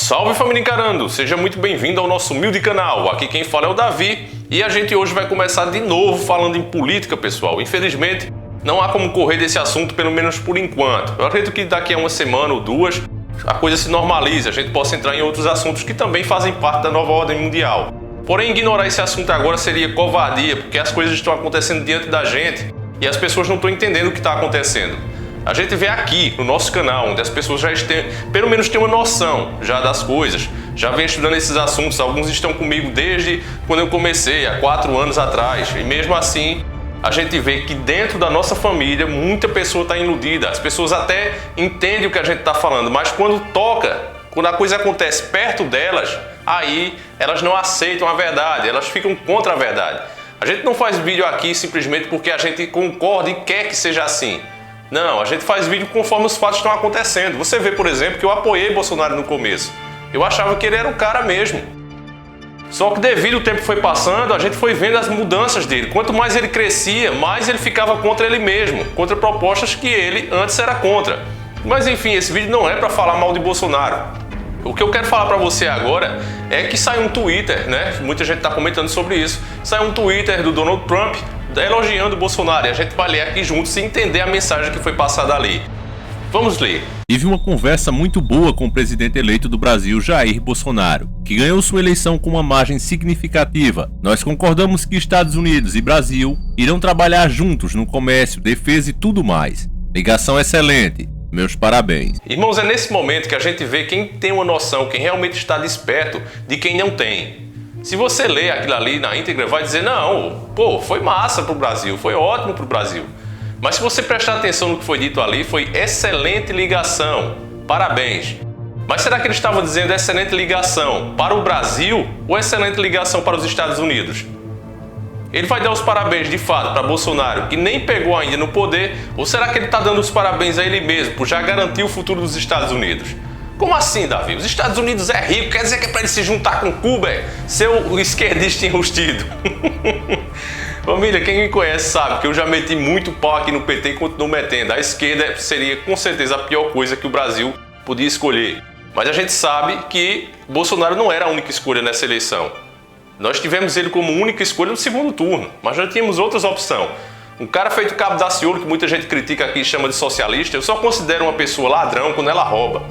Salve família Encarando, seja muito bem-vindo ao nosso humilde canal. Aqui quem fala é o Davi e a gente hoje vai começar de novo falando em política, pessoal. Infelizmente, não há como correr desse assunto, pelo menos por enquanto. Eu acredito que daqui a uma semana ou duas a coisa se normalize, a gente possa entrar em outros assuntos que também fazem parte da nova ordem mundial. Porém, ignorar esse assunto agora seria covardia, porque as coisas estão acontecendo diante da gente e as pessoas não estão entendendo o que está acontecendo. A gente vê aqui no nosso canal, onde as pessoas já pelo menos têm uma noção já das coisas, já vem estudando esses assuntos. Alguns estão comigo desde quando eu comecei, há 4 anos atrás, e mesmo assim a gente vê que dentro da nossa família muita pessoa está iludida. As pessoas até entendem o que a gente está falando, mas quando a coisa acontece perto delas, aí elas não aceitam a verdade, elas ficam contra a verdade. A gente não faz vídeo aqui simplesmente porque a gente concorda e quer que seja assim. Não, a gente faz vídeo conforme os fatos estão acontecendo. Você vê, por exemplo, que eu apoiei Bolsonaro no começo. Eu achava que ele era o cara mesmo. Só que devido ao tempo que foi passando, a gente foi vendo as mudanças dele. Quanto mais ele crescia, mais ele ficava contra ele mesmo, contra propostas que ele antes era contra. Mas enfim, esse vídeo não é para falar mal de Bolsonaro. O que eu quero falar para você agora é que saiu um Twitter, né? Muita gente está comentando sobre isso. Saiu um Twitter do Donald Trump elogiando o Bolsonaro, e a gente vai ler aqui juntos e entender a mensagem que foi passada ali. Vamos ler. Tive uma conversa muito boa com o presidente eleito do Brasil, Jair Bolsonaro, que ganhou sua eleição com uma margem significativa. Nós concordamos que Estados Unidos e Brasil irão trabalhar juntos no comércio, defesa e tudo mais. Ligação excelente. Meus parabéns. Irmãos, é nesse momento que a gente vê quem tem uma noção, quem realmente está desperto de quem não tem. Se você ler aquilo ali na íntegra, vai dizer, não, pô, foi massa pro Brasil, foi ótimo pro Brasil. Mas se você prestar atenção no que foi dito ali, foi excelente ligação, parabéns. Mas será que ele estava dizendo excelente ligação para o Brasil ou excelente ligação para os Estados Unidos? Ele vai dar os parabéns de fato para Bolsonaro, que nem pegou ainda no poder, ou será que ele está dando os parabéns a ele mesmo, por já garantir o futuro dos Estados Unidos? Como assim, Davi? Os Estados Unidos é rico, quer dizer que é para ele se juntar com Cuba, seu esquerdista enrustido. Família, quem me conhece sabe que eu já meti muito pau aqui no PT e continuo metendo. A esquerda seria com certeza a pior coisa que o Brasil podia escolher. Mas a gente sabe que Bolsonaro não era a única escolha nessa eleição. Nós tivemos ele como única escolha no segundo turno, mas já tínhamos outras opções. Um cara feito Cabo Daciolo, que muita gente critica aqui e chama de socialista, eu só considero uma pessoa ladrão quando ela rouba.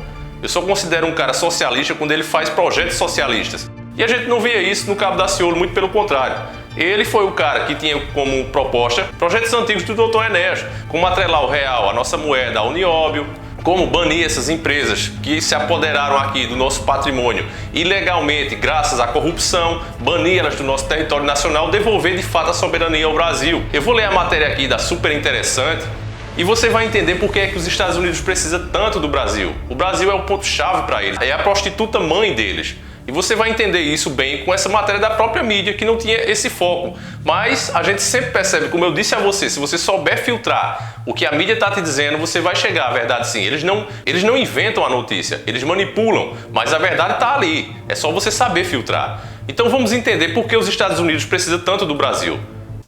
Eu só considero um cara socialista quando ele faz projetos socialistas. E a gente não via isso no Cabo Daciolo, muito pelo contrário. Ele foi o cara que tinha como proposta projetos antigos do Dr. Enéas, como atrelar o real, a nossa moeda, a Unióbio, como banir essas empresas que se apoderaram aqui do nosso patrimônio ilegalmente, graças à corrupção, banir elas do nosso território nacional, devolver de fato a soberania ao Brasil. Eu vou ler a matéria aqui da super interessante e você vai entender por que é que os Estados Unidos precisam tanto do Brasil. O Brasil é o ponto-chave para eles, é a prostituta mãe deles. E você vai entender isso bem com essa matéria da própria mídia, que não tinha esse foco. Mas a gente sempre percebe, como eu disse a você, se você souber filtrar o que a mídia está te dizendo, você vai chegar à verdade sim. Eles não inventam a notícia, eles manipulam, mas a verdade está ali. É só você saber filtrar. Então vamos entender por que os Estados Unidos precisam tanto do Brasil.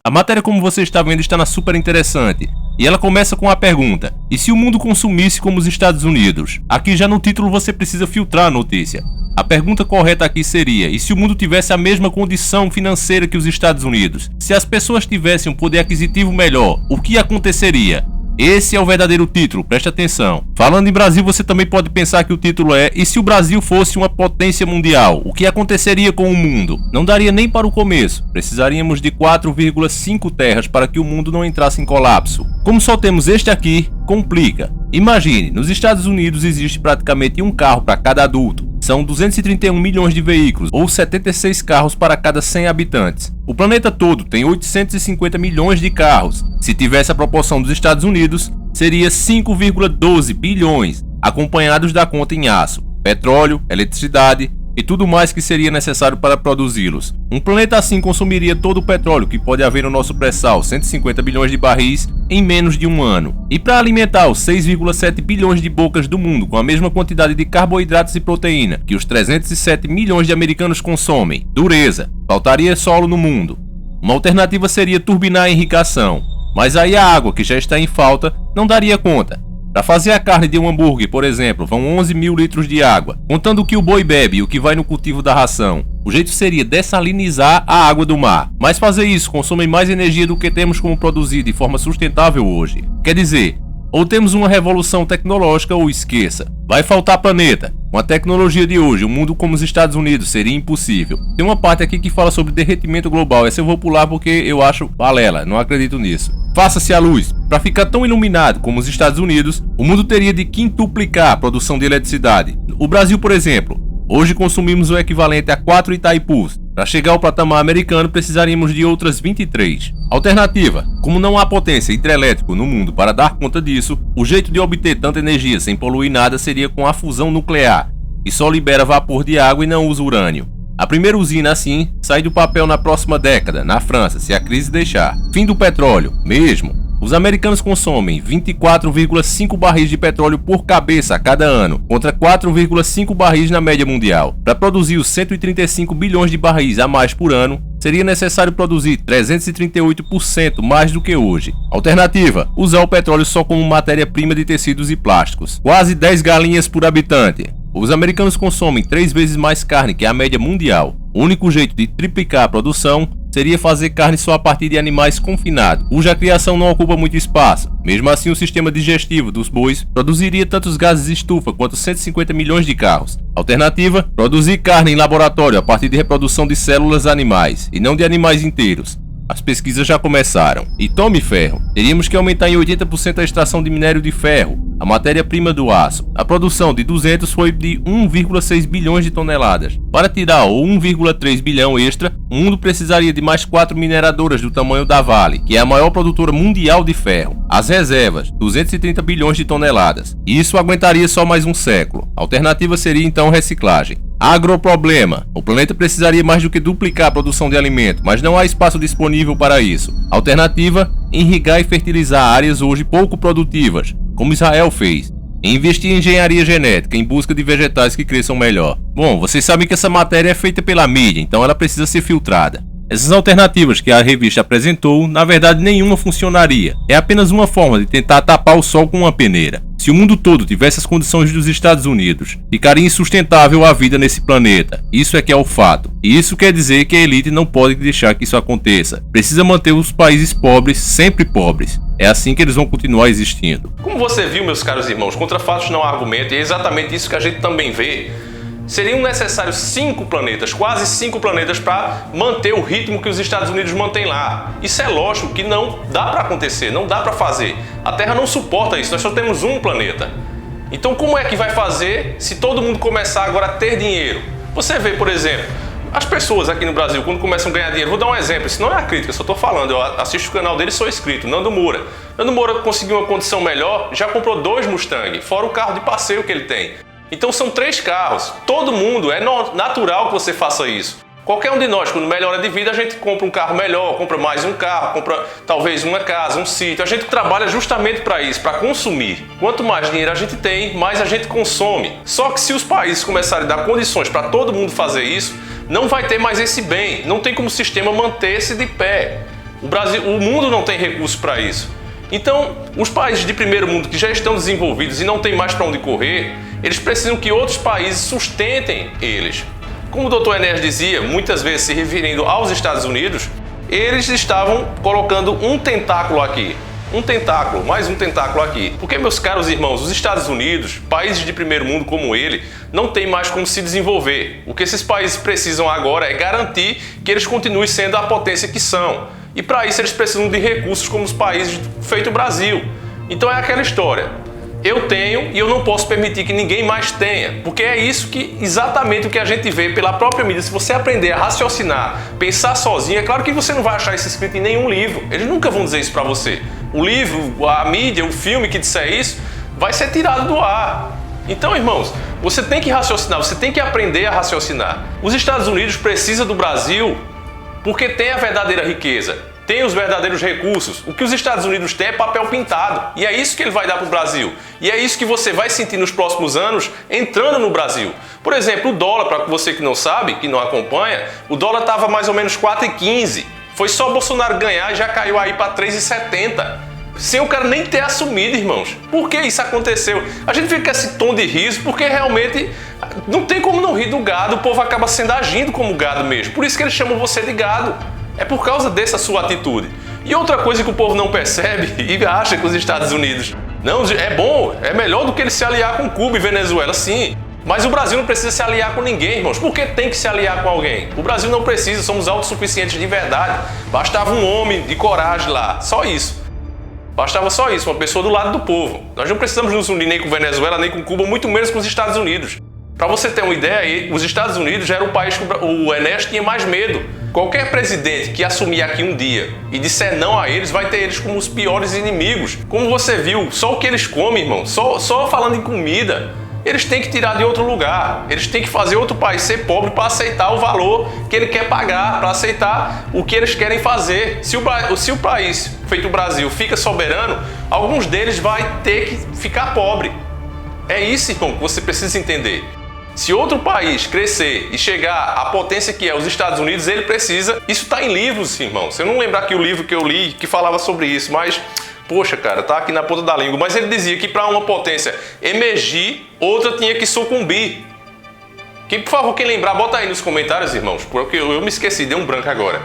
A matéria, como você está vendo, está na super interessante. E ela começa com a pergunta: e se o mundo consumisse como os Estados Unidos? Aqui já no título você precisa filtrar a notícia. A pergunta correta aqui seria: e se o mundo tivesse a mesma condição financeira que os Estados Unidos? Se as pessoas tivessem um poder aquisitivo melhor, o que aconteceria? Esse é o verdadeiro título, preste atenção. Falando em Brasil, você também pode pensar que o título é: e se o Brasil fosse uma potência mundial? O que aconteceria com o mundo? Não daria nem para o começo. Precisaríamos de 4,5 terras para que o mundo não entrasse em colapso. Como só temos este aqui, complica. Imagine, nos Estados Unidos existe praticamente um carro para cada adulto. São 231 milhões de veículos, ou 76 carros para cada 100 habitantes. O planeta todo tem 850 milhões de carros. Se tivesse a proporção dos Estados Unidos, seria 5,12 bilhões, acompanhados da conta em aço, petróleo, eletricidade e tudo mais que seria necessário para produzi-los. Um planeta assim consumiria todo o petróleo que pode haver no nosso pré-sal, 150 bilhões de barris, em menos de um ano. E para alimentar os 6,7 bilhões de bocas do mundo com a mesma quantidade de carboidratos e proteína que os 307 milhões de americanos consomem, dureza, faltaria solo no mundo. Uma alternativa seria turbinar a irrigação, mas aí a água, que já está em falta, não daria conta. Para fazer a carne de um hambúrguer, por exemplo, vão 11 mil litros de água, contando o que o boi bebe e o que vai no cultivo da ração. O jeito seria dessalinizar a água do mar, mas fazer isso consome mais energia do que temos como produzir de forma sustentável hoje. Quer dizer, ou temos uma revolução tecnológica ou esqueça. Vai faltar planeta. Com a tecnologia de hoje, um mundo como os Estados Unidos seria impossível. Tem uma parte aqui que fala sobre derretimento global. Essa eu vou pular porque eu acho balela, não acredito nisso. Faça-se a luz. Para ficar tão iluminado como os Estados Unidos, o mundo teria de quintuplicar a produção de eletricidade. O Brasil, por exemplo, hoje consumimos o equivalente a 4 Itaipus. Para chegar ao patamar americano, precisaríamos de outras 23. Alternativa: como não há potência hidrelétrica no mundo para dar conta disso, o jeito de obter tanta energia sem poluir nada seria com a fusão nuclear, que só libera vapor de água e não usa urânio. A primeira usina, assim, sai do papel na próxima década, na França, se a crise deixar. Fim do petróleo, mesmo. Os americanos consomem 24,5 barris de petróleo por cabeça a cada ano, contra 4,5 barris na média mundial. Para produzir os 135 bilhões de barris a mais por ano, seria necessário produzir 338% mais do que hoje. Alternativa: usar o petróleo só como matéria-prima de tecidos e plásticos. Quase 10 galinhas por habitante. Os americanos consomem 3 vezes mais carne que a média mundial. O único jeito de triplicar a produção seria fazer carne só a partir de animais confinados, cuja criação não ocupa muito espaço. Mesmo assim, o sistema digestivo dos bois produziria tantos gases de estufa quanto 150 milhões de carros. Alternativa: produzir carne em laboratório a partir de reprodução de células animais, e não de animais inteiros. As pesquisas já começaram. E tome ferro. Teríamos que aumentar em 80% a extração de minério de ferro, a matéria-prima do aço. A produção de 200 foi de 1,6 bilhões de toneladas. Para tirar o 1,3 bilhão extra, o mundo precisaria de mais 4 mineradoras do tamanho da Vale, que é a maior produtora mundial de ferro. As reservas, 230 bilhões de toneladas. E isso aguentaria só mais um século. A alternativa seria então reciclagem. Agroproblema. O planeta precisaria mais do que duplicar a produção de alimento, mas não há espaço disponível para isso. Alternativa: irrigar e fertilizar áreas hoje pouco produtivas, como Israel fez. E investir em engenharia genética em busca de vegetais que cresçam melhor. Bom, vocês sabem que essa matéria é feita pela mídia, então ela precisa ser filtrada. Essas alternativas que a revista apresentou, na verdade nenhuma funcionaria. É apenas uma forma de tentar tapar o sol com uma peneira. Se o mundo todo tivesse as condições dos Estados Unidos, ficaria insustentável a vida nesse planeta. Isso é que é o fato. E isso quer dizer que a elite não pode deixar que isso aconteça. Precisa manter os países pobres sempre pobres. É assim que eles vão continuar existindo. Como você viu, meus caros irmãos, contra fatos não há argumento, e é exatamente isso que a gente também vê. Seriam necessários 5 planetas, quase 5 planetas, para manter o ritmo que os Estados Unidos mantêm lá. Isso é lógico que não dá para acontecer, não dá para fazer. A Terra não suporta isso, nós só temos um planeta. Então como é que vai fazer se todo mundo começar agora a ter dinheiro? Você vê, por exemplo, as pessoas aqui no Brasil, quando começam a ganhar dinheiro, vou dar um exemplo, isso não é a crítica, só estou falando, eu assisto o canal dele e sou inscrito, Nando Moura. Nando Moura conseguiu uma condição melhor, já comprou 2 Mustang, fora o carro de passeio que ele tem. Então são 3 carros. Todo mundo, é natural que você faça isso. Qualquer um de nós, quando melhora de vida, a gente compra um carro melhor, compra mais um carro, compra talvez uma casa, um sítio. A gente trabalha justamente para isso, para consumir. Quanto mais dinheiro a gente tem, mais a gente consome. Só que se os países começarem a dar condições para todo mundo fazer isso, não vai ter mais esse bem. Não tem como o sistema manter-se de pé. O mundo não tem recursos para isso. Então, os países de primeiro mundo que já estão desenvolvidos e não tem mais para onde correr, eles precisam que outros países sustentem eles. Como o Dr. Enéas dizia, muitas vezes se referindo aos Estados Unidos, eles estavam colocando um tentáculo aqui. Um tentáculo, mais um tentáculo aqui. Porque, meus caros irmãos, os Estados Unidos, países de primeiro mundo como ele, não tem mais como se desenvolver. O que esses países precisam agora é garantir que eles continuem sendo a potência que são. E para isso eles precisam de recursos como os países feito o Brasil. Então é aquela história. Eu tenho e eu não posso permitir que ninguém mais tenha, porque é isso que exatamente o que a gente vê pela própria mídia. Se você aprender a raciocinar, pensar sozinho, é claro que você não vai achar isso escrito em nenhum livro. Eles nunca vão dizer isso para você. O livro, a mídia, o filme que disser isso, vai ser tirado do ar. Então, irmãos, você tem que raciocinar, você tem que aprender a raciocinar. Os Estados Unidos precisam do Brasil porque tem a verdadeira riqueza. Tem os verdadeiros recursos. O que os Estados Unidos têm é papel pintado. E é isso que ele vai dar para o Brasil. E é isso que você vai sentir nos próximos anos entrando no Brasil. Por exemplo, o dólar, para você que não sabe, que não acompanha, o dólar estava mais ou menos 4,15. Foi só Bolsonaro ganhar e já caiu aí para 3,70. sem o cara nem ter assumido, irmãos. Por que isso aconteceu? A gente fica com esse tom de riso porque realmente não tem como não rir do gado, o povo acaba sendo agindo como gado mesmo. Por isso que eles chamam você de gado. É por causa dessa sua atitude. E outra coisa que o povo não percebe e acha que os Estados Unidos não é bom, é melhor do que ele se aliar com Cuba e Venezuela, sim. Mas o Brasil não precisa se aliar com ninguém, irmãos. Por que tem que se aliar com alguém? O Brasil não precisa, somos autossuficientes de verdade. Bastava um homem de coragem lá, só isso. Bastava só isso, uma pessoa do lado do povo. Nós não precisamos nos unir nem com Venezuela, nem com Cuba, muito menos com os Estados Unidos. Para você ter uma ideia, os Estados Unidos já era o país que o Ernesto tinha mais medo. Qualquer presidente que assumir aqui um dia e disser não a eles, vai ter eles como os piores inimigos. Como você viu, só o que eles comem, irmão, só falando em comida, eles têm que tirar de outro lugar. Eles têm que fazer outro país ser pobre para aceitar o valor que ele quer pagar, para aceitar o que eles querem fazer. Se o país, feito o Brasil, fica soberano, alguns deles vai ter que ficar pobre. É isso, irmão, que você precisa entender. Se outro país crescer e chegar à potência que é os Estados Unidos, ele precisa... Isso está em livros, irmão. Se eu não lembrar aqui o livro que eu li que falava sobre isso, mas... Poxa, cara, tá aqui na ponta da língua. Mas ele dizia que para uma potência emergir, outra tinha que sucumbir. Por favor, quem lembrar, bota aí nos comentários, irmãos, porque eu me esqueci, deu um branco agora.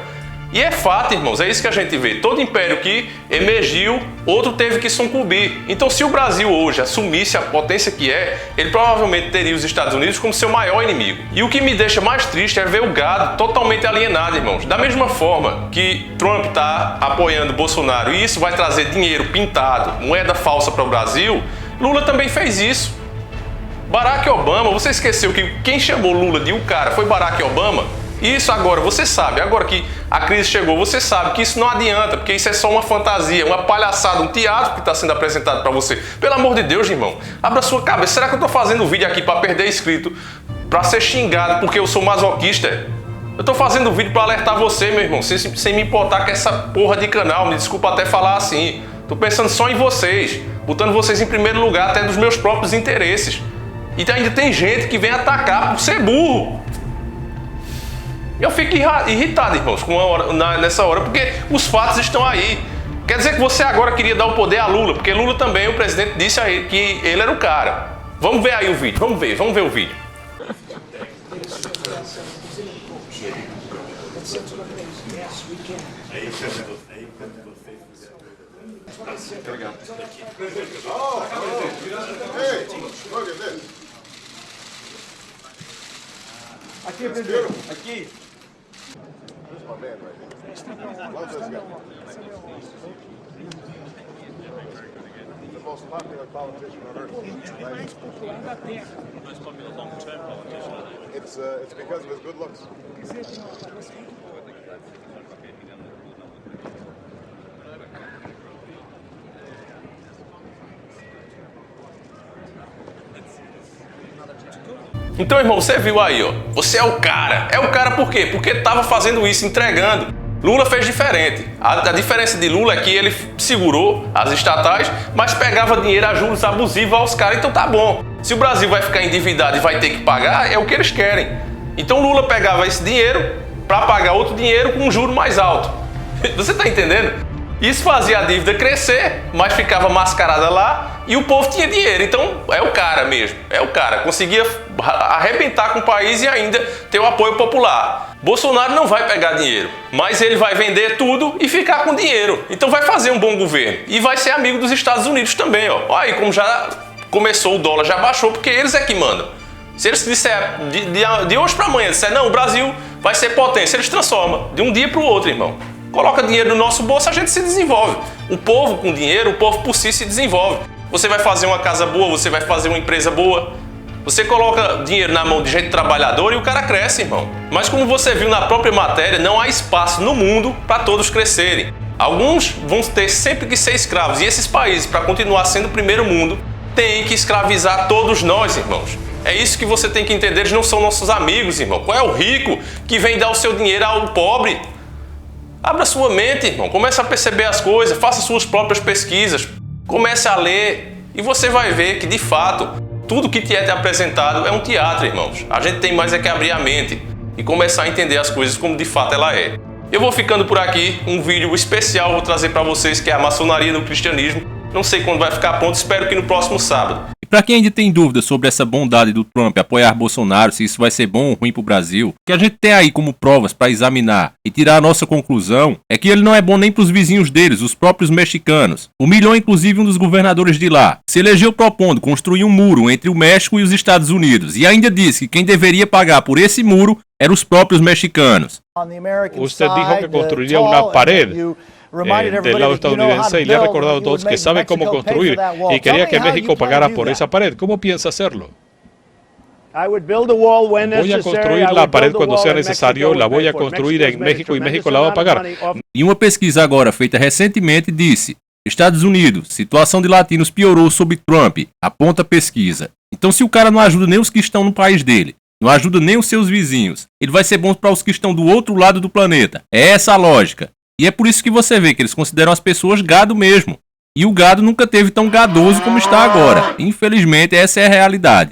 E é fato, irmãos, é isso que a gente vê. Todo império que emergiu, outro teve que sucumbir. Então, se o Brasil hoje assumisse a potência que é, ele provavelmente teria os Estados Unidos como seu maior inimigo. E o que me deixa mais triste é ver o gado totalmente alienado, irmãos. Da mesma forma que Trump está apoiando Bolsonaro e isso vai trazer dinheiro pintado, moeda falsa para o Brasil, Lula também fez isso. Barack Obama, você esqueceu que quem chamou Lula de um cara foi Barack Obama? Isso agora, você sabe, agora que a crise chegou, você sabe que isso não adianta, porque isso é só uma fantasia, uma palhaçada, um teatro que está sendo apresentado para você. Pelo amor de Deus, irmão, abra sua cabeça. Será que eu estou fazendo vídeo aqui para perder inscrito, para ser xingado porque eu sou masoquista? Eu estou fazendo vídeo para alertar você, meu irmão, sem me importar com essa porra de canal, me desculpa até falar assim. Estou pensando só em vocês, botando vocês em primeiro lugar até dos meus próprios interesses. E ainda tem gente que vem atacar por ser burro. Eu fico irritado, irmãos, nessa hora, porque os fatos estão aí. Quer dizer que você agora queria dar o poder a Lula, porque Lula também, o presidente, disse a ele que ele era o cara. Vamos ver aí o vídeo, vamos ver o vídeo. Aqui, Pedro, aqui. The most popular politician on earth. Right? It's because of his good looks. Então, irmão, você viu aí, ó. Você é o cara. É o cara por quê? Porque estava fazendo isso, entregando. Lula fez diferente. A diferença de Lula é que ele segurou as estatais, mas pegava dinheiro a juros abusivos aos caras. Então tá bom. Se o Brasil vai ficar endividado e vai ter que pagar, é o que eles querem. Então Lula pegava esse dinheiro para pagar outro dinheiro com um juro mais alto. Você tá entendendo? Isso fazia a dívida crescer, mas ficava mascarada lá e o povo tinha dinheiro. Então é o cara mesmo, é o cara. Conseguia arrebentar com o país e ainda ter o apoio popular. Bolsonaro não vai pegar dinheiro, mas ele vai vender tudo e ficar com dinheiro. Então vai fazer um bom governo e vai ser amigo dos Estados Unidos também. Ó. Olha aí como já começou, o dólar já baixou, porque eles é que mandam. Se eles disser de hoje para amanhã, disser não, o Brasil vai ser potência, eles transformam de um dia para o outro, irmão. Coloca dinheiro no nosso bolso, a gente se desenvolve. O povo com dinheiro, o povo por si se desenvolve. Você vai fazer uma casa boa, você vai fazer uma empresa boa. Você coloca dinheiro na mão de gente trabalhadora e o cara cresce, irmão. Mas como você viu na própria matéria, não há espaço no mundo para todos crescerem. Alguns vão ter sempre que ser escravos. E esses países, para continuar sendo o primeiro mundo, têm que escravizar todos nós, irmãos. É isso que você tem que entender, eles não são nossos amigos, irmão. Qual é o rico que vem dar o seu dinheiro ao pobre? Abra sua mente, irmão. Comece a perceber as coisas, faça suas próprias pesquisas, comece a ler e você vai ver que, de fato, tudo que te é apresentado é um teatro, irmãos. A gente tem mais é que abrir a mente e começar a entender as coisas como de fato ela é. Eu vou ficando por aqui, um vídeo especial vou trazer para vocês, que é a maçonaria no cristianismo. Não sei quando vai ficar pronto, espero que no próximo sábado. E para quem ainda tem dúvidas sobre essa bondade do Trump apoiar Bolsonaro, se isso vai ser bom ou ruim para o Brasil, o que a gente tem aí como provas para examinar e tirar a nossa conclusão é que ele não é bom nem para os vizinhos deles, os próprios mexicanos. Humilhou inclusive um dos governadores de lá. Se elegeu propondo construir um muro entre o México e os Estados Unidos e ainda disse que quem deveria pagar por esse muro eram os próprios mexicanos. Usted dijo que construiría una pared del lado estadounidense y le ha recordado a todos que sabe cómo construir y quería que México pagara por esa pared. ¿Cómo piensa hacerlo? Voy a construir la pared cuando sea necesario, la voy a construir en México y México la va a pagar. E uma pesquisa agora feita recentemente disse: Estados Unidos, situação de latinos piorou sob Trump, aponta a pesquisa. Então se o cara não ajuda nem os que estão no país dele, não ajuda nem os seus vizinhos, ele vai ser bom para os que estão do outro lado do planeta. É essa a lógica. E é por isso que você vê que eles consideram as pessoas gado mesmo. E o gado nunca teve tão gadoso como está agora. Infelizmente, essa é a realidade.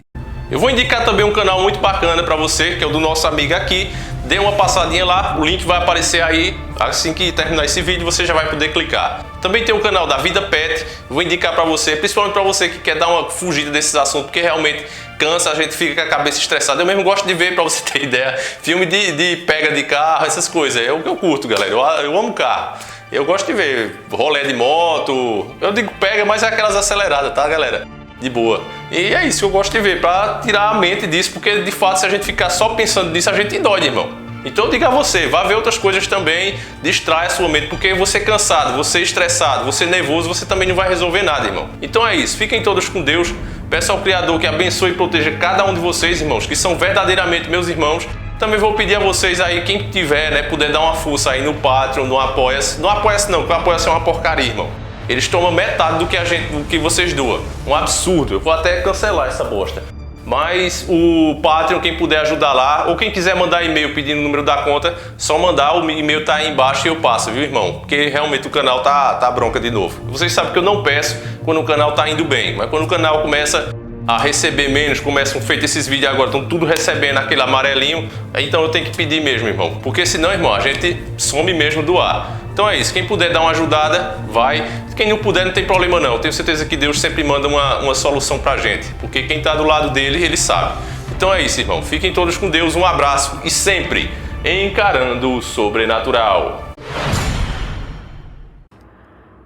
Eu vou indicar também um canal muito bacana para você, que é o do nosso amigo aqui. Dê uma passadinha lá, o link vai aparecer aí. Assim que terminar esse vídeo, você já vai poder clicar. Também tem o canal da Vida Pet. Eu vou indicar para você, principalmente para você que quer dar uma fugida desses assuntos, porque realmente cansa, a gente fica com a cabeça estressada. Eu mesmo gosto de ver, para você ter ideia, filme de pega de carro, essas coisas. É o que eu curto, galera. Eu amo carro. Eu gosto de ver rolê de moto. Eu digo pega, mas é aquelas aceleradas, tá, galera? De boa. E é isso que eu gosto de ver, para tirar a mente disso, porque de fato se a gente ficar só pensando nisso, a gente dói, irmão. Então eu digo a você, vá ver outras coisas também, distrai a sua mente, porque você cansado, você estressado, você nervoso, você também não vai resolver nada, irmão. Então é isso, fiquem todos com Deus, peço ao Criador que abençoe e proteja cada um de vocês, irmãos, que são verdadeiramente meus irmãos. Também vou pedir a vocês aí, quem tiver, né, puder dar uma força aí no Patreon, no Apoia-se. Não Apoia-se não, porque o Apoia-se é uma porcaria, irmão. Eles tomam metade do que vocês doam. Um absurdo. Eu vou até cancelar essa bosta. Mas o Patreon, quem puder ajudar lá, ou quem quiser mandar e-mail pedindo o número da conta, só mandar, o e-mail tá aí embaixo e eu passo, viu, irmão? Porque realmente o canal tá bronca de novo. Vocês sabem que eu não peço quando o canal tá indo bem, mas quando o canal começa a receber menos, começam feito esses vídeos agora, estão tudo recebendo aquele amarelinho, então eu tenho que pedir mesmo, irmão. Porque senão, irmão, a gente some mesmo do ar. Então é isso, quem puder dar uma ajudada, vai. Quem não puder, não tem problema não. Eu tenho certeza que Deus sempre manda uma solução pra gente. Porque quem tá do lado dele, ele sabe. Então é isso, irmão. Fiquem todos com Deus, um abraço e sempre encarando o sobrenatural.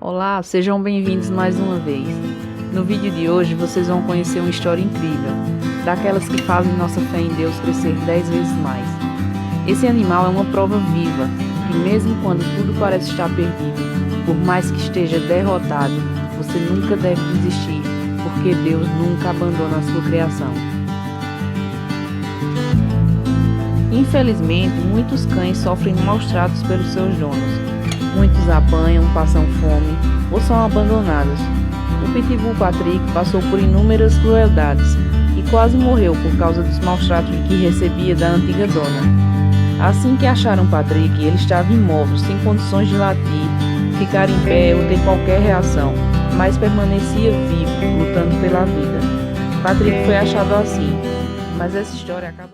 Olá, sejam bem-vindos mais uma vez. No vídeo de hoje vocês vão conhecer uma história incrível, daquelas que fazem nossa fé em Deus crescer 10 vezes mais. Esse animal é uma prova viva, que mesmo quando tudo parece estar perdido, por mais que esteja derrotado, você nunca deve desistir, porque Deus nunca abandona a sua criação. Infelizmente, muitos cães sofrem maus tratos pelos seus donos. Muitos apanham, passam fome ou são abandonados. O Pitbull Patrick passou por inúmeras crueldades e quase morreu por causa dos maus tratos que recebia da antiga dona. Assim que acharam Patrick, ele estava imóvel, sem condições de latir, ficar em pé ou ter qualquer reação, mas permanecia vivo, lutando pela vida. Patrick foi achado assim, mas essa história acaba...